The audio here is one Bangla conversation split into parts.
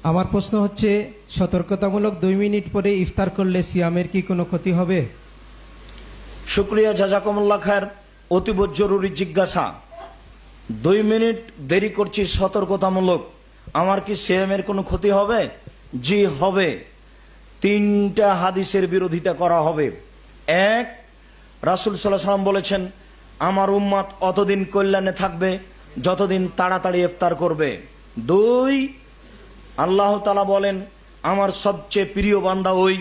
আমার প্রশ্ন হচ্ছে, সতর্কতামূলক 2 মিনিট পরে ইফতার করলে সিয়ামের কি কোনো ক্ষতি হবে? শুক্রিয়া, জাযাকুমুল্লাহ খায়ের। অতীব জরুরি জিজ্ঞাসা। 2 মিনিট দেরি করছি সতর্কতামূলক, আমার কি সিয়ামের কোনো ক্ষতি হবে? জি হবে। 3টা হাদিসের বিরোধিতা করা হবে। 1, রাসূল সাল্লাল্লাহু আলাইহি ওয়াসাল্লাম বলেছেন, আমার উম্মত অতদিন কল্যাণে থাকবে যতদিন তাড়াতাড়ি ইফতার করবে। 2, আল্লাহ তাআলা বলেন, আমার সবচেয়ে প্রিয় বান্দা ওই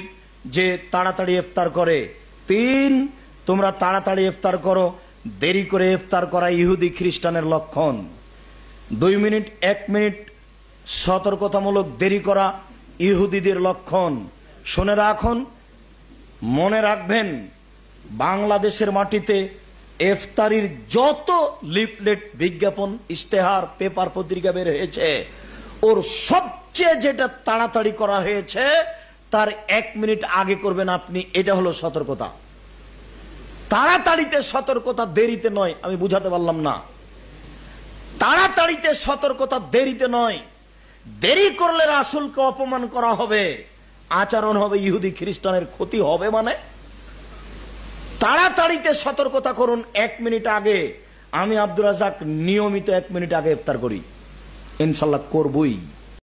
যে তাড়াতাড়ি ইফতার করে। 3, তোমরা তাড়াতাড়ি ইফতার করো, দেরি করে ইফতার করা ইহুদি খ্রিস্টানের লক্ষণ। 2 মিনিট 1 মিনিট সতর্কতামূলক দেরি করা ইহুদিদের লক্ষণ। শুনে রাখুন, মনে রাখবেন, বাংলাদেশের মাটিতে ইফতারির যত লিফলেট, বিজ্ঞাপন, ইশতেহার, পেপার, পত্রিকা বের হয়েছে, ওর সবচেয়ে যেটা তাড়াতাড়ি করা হয়েছে তার 1 মিনিট আগে করবেন আপনি। এটা হলো সতর্কতা। তাড়াতাড়িতে সতর্কতা, দেরিতে নয়। আমি বুঝাতে পারলাম না। তাড়াতাড়িতে সতর্কতা, দেরিতে নয়। দেরি করলে রাসূলকে অপমান করা হবে, আচরণ হবে ইহুদি খ্রিস্টানের ক্ষতি হবে। মানে তাড়াতাড়িতে সতর্কতা করুন 1 মিনিট আগে। আমি আব্দুর রাজ্জাক নিয়মিত 1 মিনিট আগে ইফতার করি, ইনশাআল্লাহ করবই।